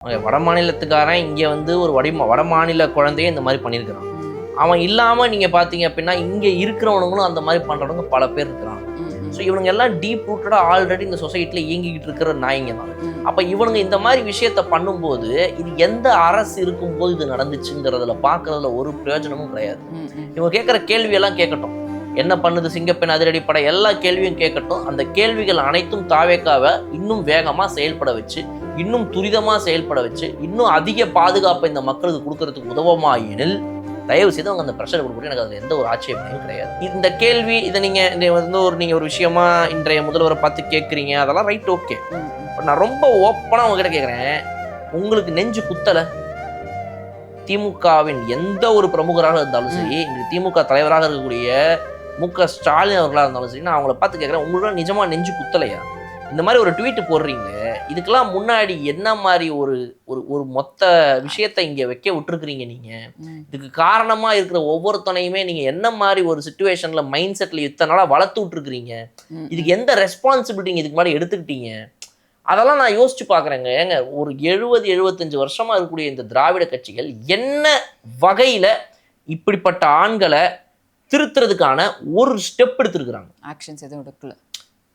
வட மாநிலத்துக்காரன் இங்கே வந்து ஒரு வட மாநில குழந்தைய இந்த மாதிரி பண்ணியிருக்கிறான். அவன் இல்லாமல் நீங்கள் பார்த்தீங்க அப்படின்னா இங்கே இருக்கிறவனுங்களும் அந்த மாதிரி பண்ணுறவங்க பல பேர் இருக்கிறாங்க. ஸோ இவனுங்க எல்லாம் டீப் ரூட்டடாக ஆல்ரெடி இந்த சொசைட்டியில் இயங்கிக்கிட்டு இருக்கிற நாய்ங்க தான். அப்போ இவனுங்க இந்த மாதிரி விஷயத்த பண்ணும்போது இது எந்த அரசு இருக்கும்போது இது நடந்துச்சுங்கிறதுல பார்க்கறதுல ஒரு பிரயோஜனமும் கிடையாது. இவங்க கேட்குற கேள்வியெல்லாம் கேட்கட்டும். என்ன பண்ணுது சிங்கப்பெண் அதிரடிப்படை, எல்லா கேள்வியும் கேட்கட்டும். அந்த கேள்விகள் அனைத்தும் தாவேக்காவை இன்னும் வேகமாக செயல்பட வச்சு, இன்னும் துரிதமாக செயல்பட வச்சு, இன்னும் அதிக பாதுகாப்பை இந்த மக்களுக்கு கொடுக்கறதுக்கு உதவுமா எனில் தயவு செய்து அவங்க அந்த ப்ரெஷர் கொடுக்கணும். எனக்கு அதில் எந்த ஒரு ஆட்சேபனையும் கிடையாது. இந்த கேள்வி இதை நீங்கள் வந்து நீங்கள் ஒரு விஷயமா இன்றைய முதல்வரை பார்த்து கேட்குறீங்க, அதெல்லாம் ரைட், ஓகே. பட் நான் ரொம்ப ஓப்பனாக உங்ககிட்ட கேட்குறேன், உங்களுக்கு நெஞ்சு குத்தலை? திமுகவின் எந்த ஒரு பிரமுகராக இருந்தாலும் சரி, இன்று திமுக தலைவராக இருக்கக்கூடிய மு.க. ஸ்டாலின் அவர்களாக இருந்தாலும் சரி, நான் அவங்கள பார்த்து கேட்குறேன், உங்களோட நிஜமா நெஞ்சு குத்தலையா? இந்த மாதிரி ஒரு ட்வீட் போடுறீங்க, இதுக்கெல்லாம் முன்னாடி என்ன மாதிரி ஒரு ஒரு மொத்த விஷயத்தை இங்கே வைக்க விட்டுருக்குறீங்க நீங்கள்? இதுக்கு காரணமாக இருக்கிற ஒவ்வொருத்தனையுமே நீங்கள் என்ன மாதிரி ஒரு சுச்சுவேஷனில் மைண்ட் செட்டில் இத்தனை நாளாக வளர்த்து விட்டுருக்குறீங்க? இதுக்கு எந்த ரெஸ்பான்சிபிலிட்டி இதுக்கு மாதிரி எடுத்துக்கிட்டீங்க? அதெல்லாம் நான் யோசிச்சு பார்க்குறேங்க. ஏங்க, ஒரு 70-75 வருஷமாக இருக்கக்கூடிய இந்த திராவிட கட்சிகள் என்ன வகையில் இப்படிப்பட்ட ஆண்களை திருத்துறதுக்கான ஒரு ஸ்டெப் எடுத்துருக்குறாங்க? ஆக்ஷன்ஸ் எதுவும் எடுக்கல.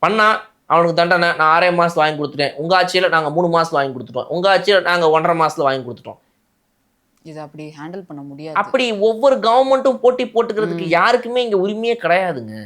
பண்ணா அவனுக்கு தண்டனை நான் 6 மாதத்தில் வாங்கி கொடுத்துட்டேன், உங்கள் ஆட்சியில் நாங்கள் 3 மாதத்தில் வாங்கி கொடுத்துட்டோம், உங்கள் ஆட்சியில் நாங்கள் 1.5 மாதத்தில் வாங்கி கொடுத்துட்டோம். இதை அப்படி ஹேண்டில் பண்ண முடியாது. அப்படி ஒவ்வொரு கவர்மெண்ட்டும் போட்டி போட்டுக்கிறதுக்கு யாருக்குமே இங்கே உரிமையே கிடையாதுங்க.